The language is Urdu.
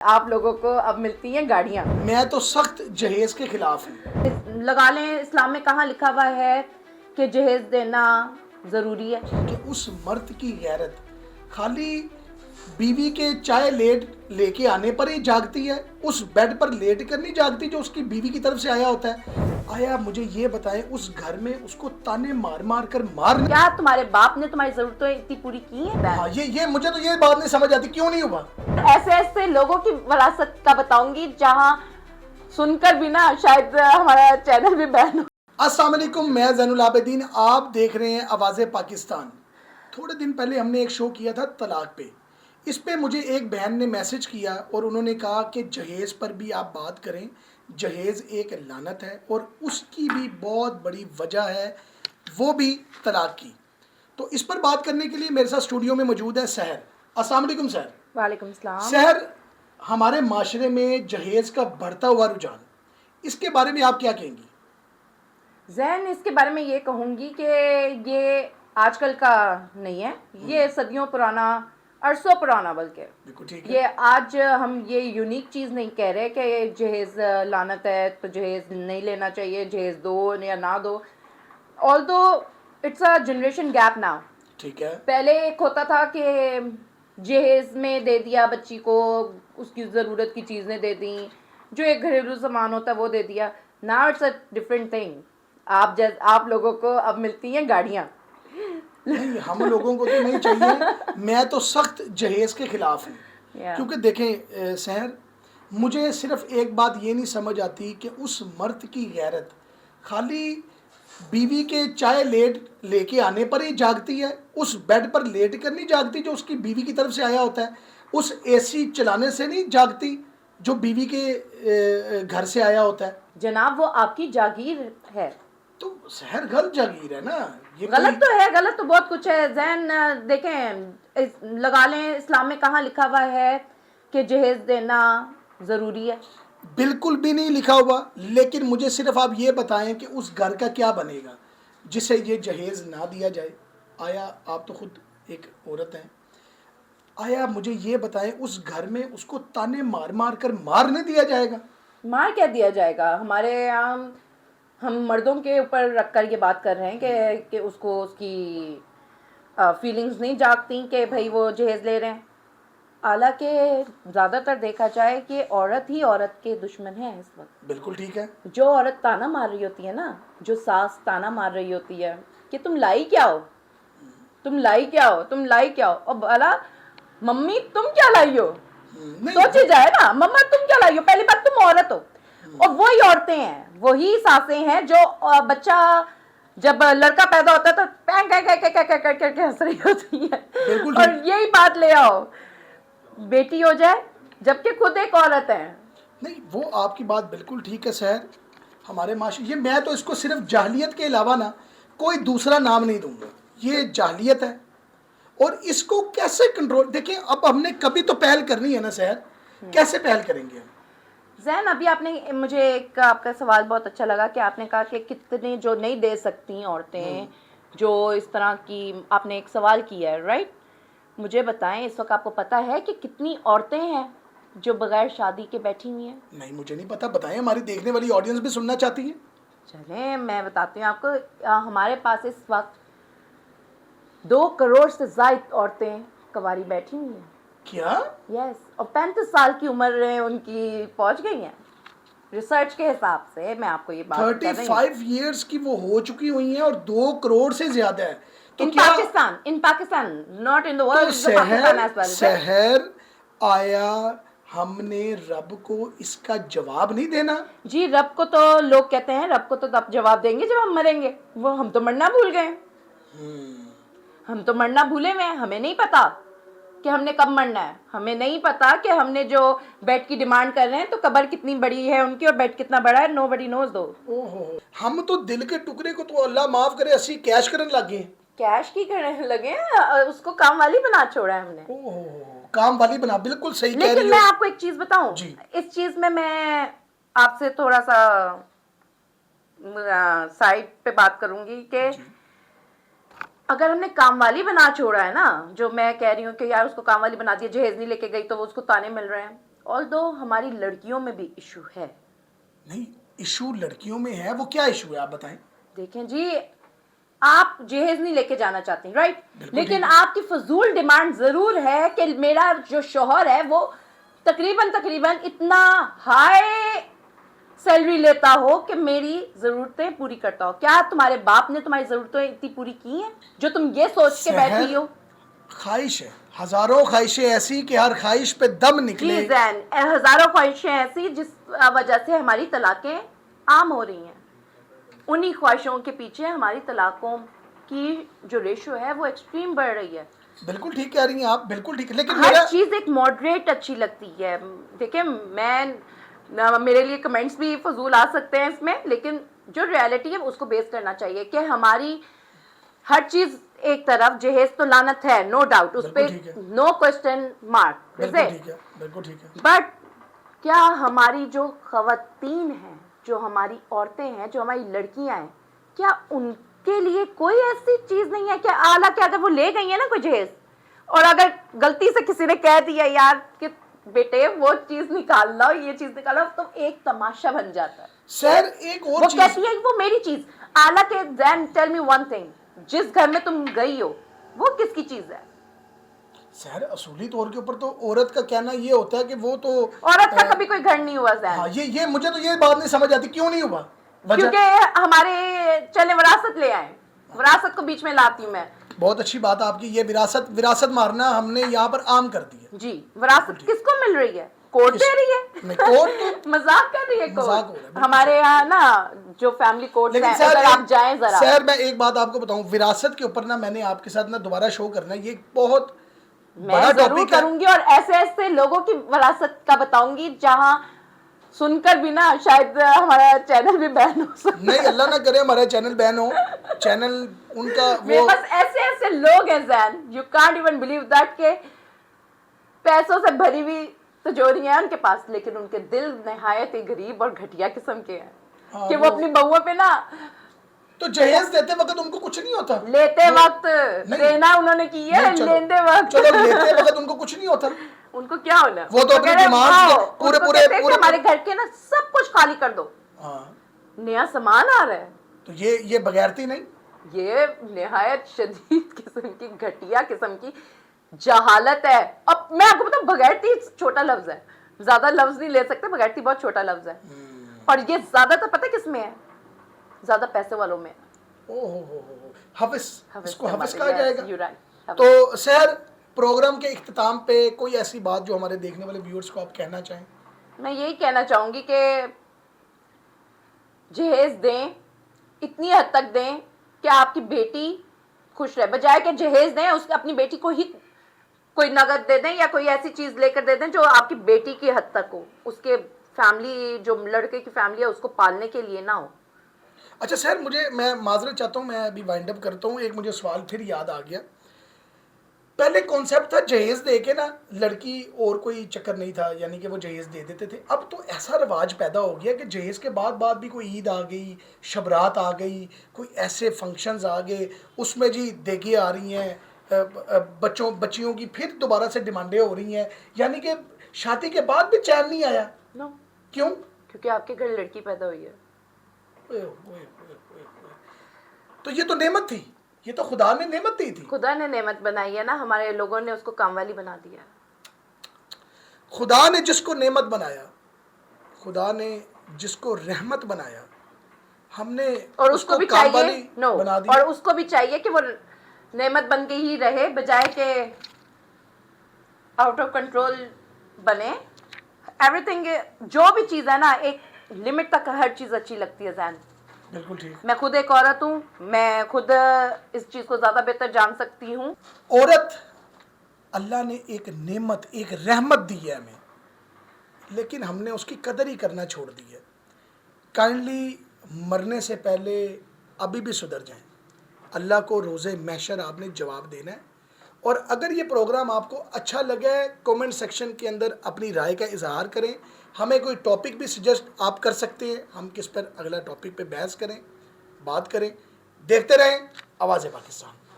آپ لوگوں کو اب ملتی ہیں گاڑیاں. میں تو سخت جہیز کے خلاف ہوں. لگا لیں اسلام میں کہاں لکھا ہوا ہے کہ جہیز دینا ضروری ہے؟ کہ اس مرد کی غیرت خالی بیوی کے چائے لے کے آنے پر ہی جاگتی ہے، اس بیڈ پر لیٹ کر نہیں جاگتی جو اس کی بیوی کی طرف سے آیا ہوتا ہے. آیا مجھے یہ بتائیں اس گھر میں اس کو تانے مار مار کر مارنے، کیا تمہارے باپ نے تمہاری ضرورتیں اتنی پوری کی ہیں؟ ہاں یہ مجھے تو یہ بات نہیں سمجھ آتی کیوں نہیں ہوا. ایسے ایسے لوگوں کی وراثت کا بتاؤں گی جہاں سن کر بھی نا شاید ہمارا چینل بھی بین ہو. السلام علیکم، میں زین العابدین، آپ دیکھ رہے ہیں آواز پاکستان. تھوڑے دن پہلے ہم نے ایک شو کیا تھا طلاق پہ. اس پہ مجھے ایک بہن نے میسج کیا اور انہوں نے کہا کہ جہیز پر بھی آپ بات کریں. جہیز ایک لعنت ہے اور اس کی بھی بہت بڑی وجہ ہے وہ بھی طلاق کی. تو اس پر بات کرنے کے لیے میرے ساتھ اسٹوڈیو میں موجود ہے سحر. السلام علیکم سحر. وعلیکم السلام. سحر، ہمارے معاشرے میں جہیز کا بڑھتا ہوا رجحان، اس کے بارے میں آپ کیا کہیں گی؟ زین، اس کے بارے میں یہ کہوں گی کہ یہ آج کل کا نہیں ہے، یہ صدیوں پرانا، عرصوں پرانا، بلکہ بالکل ٹھیک ہے. یہ آج ہم یہ یونیک چیز نہیں کہہ رہے کہ جہیز لعنت ہے تو جہیز نہیں لینا چاہیے، جہیز دو یا نہ دو. Although it's a generation gap now. ٹھیک ہے. پہلے ایک ہوتا تھا کہ جہیز میں دے دیا بچی کو، اس کی ضرورت کی چیزیں دے دیں، جو ایک گھریلو سامان ہوتا ہے وہ دے دیا. Now it's a different thing. آپ لوگوں کو اب ملتی ہیں گاڑیاں. نہیں، ہم لوگوں کو تو نہیں چاہیے. میں تو سخت جہیز کے خلاف ہوں. کیونکہ دیکھیں سحر، مجھے صرف ایک بات یہ نہیں سمجھ آتی کہ اس مرد کی غیرت خالی بیوی کے چائے لے کے آنے پر ہی جاگتی ہے، اس بیڈ پر لیٹ کر نہیں جاگتی جو اس کی بیوی کی طرف سے آیا ہوتا ہے، اس اے سی چلانے سے نہیں جاگتی جو بیوی کے گھر سے آیا ہوتا ہے. جناب وہ آپ کی جاگیر ہے. تو سحر غلط جاگیر ہے نا یہ. غلط تو ہے، غلط تو بہت کچھ ہے. زین دیکھیں، لگا لیں اسلام میں کہاں لکھا ہوا ہے کہ جہیز دینا ضروری ہے؟ بالکل بھی نہیں لکھا ہوا. لیکن مجھے صرف آپ یہ بتائیں کہ اس گھر کا کیا بنے گا جسے یہ جہیز نہ دیا جائے. آیا آپ تو خود ایک عورت ہیں، آیا مجھے یہ بتائیں اس گھر میں اس کو تانے مار مار کر مارنے دیا جائے گا؟ مار کیا دیا جائے گا؟ ہمارے یہاں ہم مردوں کے اوپر رکھ کر یہ بات کر رہے ہیں کہ اس کو اس کی فیلنگز نہیں جاگتی کہ بھائی وہ جہیز لے رہے ہیں. حالانکہ زیادہ تر دیکھا جائے کہ عورت ہی عورت کے دشمن ہے اس وقت. بالکل ٹھیک ہے. جو عورت تانا مار رہی ہوتی ہے نا، جو ساس تانا مار رہی ہوتی ہے کہ تم لائی کیا ہو، تم لائی کیا ہو، تم لائی کیا ہو، اور بھلا ممی تم کیا لائی ہو؟ سوچی جائے نا، مما تم کیا لائی ہو. پہلی بات تم عورت ہو، اور وہی عورتیں ہیں، وہی ساسیں ہیں جو بچہ جب لڑکا پیدا ہوتا ہے تو ہنس رہی ہوتی ہے، اور یہی بات لے آؤ بیٹی ہو جائے جبکہ خود ایک عورت ہے. نہیں، وہ آپ کی بات بالکل ٹھیک ہے سحر. ہمارے معاشرے یہ میں تو اس کو صرف جاہلیت کے علاوہ نا کوئی دوسرا نام نہیں دوں گا. یہ جاہلیت ہے اور اس کو کیسے کنٹرول. دیکھیں اب ہم نے کبھی تو پہل کرنی ہے نا سحر، کیسے پہل کریں گے ہم؟ زین، ابھی آپ نے مجھے ایک آپ کا سوال بہت اچھا لگا کہ آپ نے کہا کہ کتنے جو نہیں دے سکتی عورتیں، جو اس طرح کی آپ نے ایک سوال کیا ہے، رائٹ؟ مجھے بتائیں اس وقت آپ کو پتہ ہے کہ کتنی عورتیں ہیں جو بغیر شادی کے بیٹھی ہوئی ہیں؟ نہیں، مجھے نہیں پتا. بتائیں، ہماری دیکھنے والی آڈینس بھی سننا چاہتی ہے. چلیں میں بتاتی ہوں آپ کو. ہمارے پاس اس وقت 2 کروڑ سے زائد عورتیں کنواری بیٹھی ہوئی ہیں. کیا؟ یس، اور 35 سال کی عمر ان کی پہنچ گئی ہیں. ریسرچ کے حساب سے میں آپ کو یہ بات کر رہی ہوں. 35 ایئرس کی وہ ہو چکی ہوئی ہیں اور 2 کروڑ سے زیادہ ہے. ان Pakistan not in the world, Pakistan as well. سحر، آیا ہم نے رب کو اس کا جواب نہیں دینا؟ جی، رب کو تو لوگ کہتے ہیں رب کو تو تب جواب دیں گے جب ہم مریں گے. وہ ہم تو مرنا بھول گئے. ہم تو مرنا بھولے ہوئے ہیں. ہمیں نہیں پتا کہ ہم نے کب مرنا ہے. ہمیں نہیں پتا کہ ہم نے جو بیڈ کی ڈیمانڈ کر رہے ہیں تو قبر کتنی بڑی ہے ان کی اور بیڈ کتنا بڑا ہے. nobody knows though. ہم تو دل کے ٹکڑے کو تو اللہ معاف کرے اسی کیش کرنے لگ گئے. کیش کی کرنے لگے ہیں، اس کو کام والی بنا چھوڑا ہے ہم نے. کام والی بنا، بالکل صحیح کہہ رہی ہو. لیکن میں آپ کو ایک چیز بتاؤں، جی. اس چیز میں آپ سے تھوڑا سا سائڈ پہ بات کروں گی کہ اگر ہم نے کام والی بنا چھوڑا ہے نا، جو میں کہہ رہی ہوں کہ یار اس کو کام والی بنا دیا، جہیز نہیں لے کے گئی تو وہ اس کو تانے مل رہے ہیں. although ہماری لڑکیوں میں بھی ایشو ہے. نہیں ایشو لڑکیوں میں ہے, وہ کیا ایشو ہے آپ بتائیں. دیکھیں جی, آپ جہیز نہیں لے کے جانا چاہتے ہیں رائٹ, بالکل لیکن ٹھیک ہے. آپ کی فضول ڈیمانڈ ضرور ہے کہ میرا جو شوہر ہے وہ تقریباً اتنا ہائی سیلری لیتا ہو کہ میری ضرورتیں پوری کرتا ہو. کیا تمہارے باپ نے تمہاری ضرورتیں اتنی پوری کی ہیں جو تم یہ سوچ کے بیٹھی ہو؟ خواہش ہے, ہزاروں خواہشیں ایسی کہ ہر خواہش پہ دم نکلے. جی زین, ہزاروں خواہشیں ایسی جس وجہ سے ہماری طلاقیں عام ہو رہی ہیں. انہی خواہشوں کے پیچھے ہماری طلاقوں کی جو ریشو ہے وہ ایکسٹریم بڑھ رہی ہے. بالکل ٹھیک کہہ رہی ہیں آپ, بالکل ٹھیک. لیکن ہر میرا چیز ایک ماڈریٹ اچھی لگتی ہے. دیکھیں میرے لیے کمنٹس بھی فضول آ سکتے ہیں اس میں, لیکن جو ریالٹی ہے اس کو بیس کرنا چاہیے کہ ہماری ہر چیز ایک طرف, جہیز تو لعنت ہے نو ڈاؤٹ, اس پہ نو کوسچن مارک, بالکل ٹھیک ہے, بالکل ٹھیک ہے. بٹ کیا ہماری جو خواتین ہیں, جو ہماری عورتیں ہیں, جو ہماری لڑکیاں ہیں, کیا ان کے لیے کوئی ایسی چیز نہیں ہے کہ حالانکہ اگر وہ لے گئی ہیں نا کوئی جہیز, اور اگر غلطی سے کسی نے کہہ دیا یار کہ بیٹے وہ چیز نکال لاؤ, یہ چیز نکال لاؤ, تو ایک تماشا بن جاتا ہے. سر ایک اور وہ چیز, کہتی ہے وہ میری چیز, حالانکہ then tell me one thing, جس گھر میں تم گئی ہو وہ کس کی چیز ہے؟ سر اصولی طور کے اوپر تو عورت کا کہنا یہ ہوتا ہے کہ وہ تو عورت کا کبھی کوئی گھر نہیں ہوا زین. ہاں, یہ مجھے تو یہ بات نہیں سمجھ آتی کیوں نہیں ہوا. کیونکہ ہمارے چلے وراثت لے آئے, وراثت کو بیچ میں لاتی ہوں میں. بہت اچھی بات آپ کی, یہ وراثت مارنا ہم نے یہاں پر عام کر دی ہے. جی, وراثت کس کو مل رہی ہے؟ کورٹ دے رہی ہے. کورٹ مذاق کر رہی ہے کورٹ. ہمارے یہاں نا جو فیملی کورٹ ہیں, اگر آپ جائیں ذرا. سر میں ایک بات آپ کو بتاؤں, وراثت کے اوپر نا میں نے آپ کے ساتھ نا دوبارہ شو کرنا ہے, یہ بہت میں ضرور کروں گی, اور ایسے ایسے لوگوں کی وراثت کا بتاؤں گی جہاں سن کر بھی نا شاید ہمارا چینل بھی بین ہو سکتا. نہیں اللہ نہ کرے ہمارا چینل بین ہو. چینل ان کا میرے پاس ایسے ایسے لوگ ہیں then, you can't even believe that, کہ پیسوں سے بھری ہوئی تجوریاں ہیں ان کے پاس, لیکن ان کے دل نہایت ہی غریب اور گھٹیا قسم کے ہیں کہ وہ اپنی بہوؤں پہ نا, تو جہیز دیتے وقت ان کو کچھ نہیں ہوتا. لیتے وقت دینا انہوں نے کی ہے, لیتے وقت چلو لیتے وقت ان کو کچھ نہیں ہوتا. ان کو کیا ہونا, وہ تو اپنی ڈیمانڈ پورے ہمارے گھر کے نا سب کچھ خالی کر دو, نیا سامان آ رہا ہے. تو یہ بغیرتی نہیں, یہ نہایت شدید قسم کی گھٹیا قسم کی جہالت ہے. اب میں آپ کو بتاؤں, بغیرتی چھوٹا لفظ ہے, زیادہ لفظ نہیں لے سکتے, بغیرتی بہت چھوٹا لفظ ہے. اور یہ زیادہ تر پتہ کس میں ہے, زیادہ پیسے والوں میں. حوث, اس کو حوث کہا جائے گا. تو سر پروگرام کے اختتام پہ کوئی ایسی بات جو ہمارے دیکھنے والے ویورز کو آپ کہنا چاہیں. میں یہی کہنا چاہوں گی کہ جہیز دیں, اتنی حد تک دیں کہ آپ کی بیٹی خوش رہے, بجائے کہ جہیز دیں اس اپنی بیٹی کو ہی کوئی نقد دے دیں یا کوئی ایسی چیز لے کر دے دیں جو آپ کی بیٹی کی حد تک ہو, اس کے فیملی جو لڑکے کی فیملی ہے اس کو پالنے کے لیے نہ ہو. اچھا سر, میں معذرت چاہتا ہوں, میں ابھی وائنڈ اپ کرتا ہوں. ایک مجھے سوال پھر یاد آ گیا. پہلے کانسیپٹ تھا جہیز دے کے نا لڑکی اور کوئی چکر نہیں تھا, یعنی کہ وہ جہیز دے دیتے تھے. اب تو ایسا رواج پیدا ہو گیا کہ جہیز کے بعد بھی کوئی عید آ گئی, شبرات آ گئی, کوئی ایسے فنکشنز آ گئے, اس میں جی دیگیں آ رہی ہیں, بچیوں کی پھر دوبارہ سے ڈیمانڈیں ہو رہی ہیں, یعنی کہ شادی کے بعد بھی چین نہیں آیا. کیوں؟ کیونکہ آپ کے گھر لڑکی پیدا ہوئی ہے. تو یہ تو نعمت تھی, یہ تو خدا نے نعمت دی تھی. خدا نے نعمت بنائی ہے نا, ہمارے لوگوں نے اس کو کام والی بنا دیا. خدا نے جس کو نعمت بنایا, خدا نے جس کو رحمت بنایا, ہم نے اور اس کو بھی کام چاہیے والی بنا دی. اور اس کو بھی چاہیے کہ وہ نعمت بن کے ہی رہے, بجائے کہ آؤٹ آف کنٹرول بنے. ایوری تھنگ, جو بھی چیز ہے نا ایک لمٹ تک ہر چیز اچھی لگتی ہے. زین بالکل ٹھیک. میں خود ایک عورت ہوں, میں خود اس چیز کو زیادہ بہتر جان سکتی ہوں. عورت اللہ نے ایک نعمت, ایک رحمت دی ہے ہمیں, لیکن ہم نے اس کی قدر ہی کرنا چھوڑ دی ہے. کائنڈلی مرنے سے پہلے ابھی بھی سدھر جائیں. اللہ کو روز محشر آپ نے جواب دینا ہے. اور اگر یہ پروگرام آپ کو اچھا لگا ہے, کومنٹ سیکشن کے اندر اپنی رائے کا اظہار کریں. ہمیں کوئی ٹاپک بھی سجیسٹ آپ کر سکتے ہیں, ہم کس پر اگلا ٹاپک پہ بحث کریں, بات کریں. دیکھتے رہیں آواز پاکستان.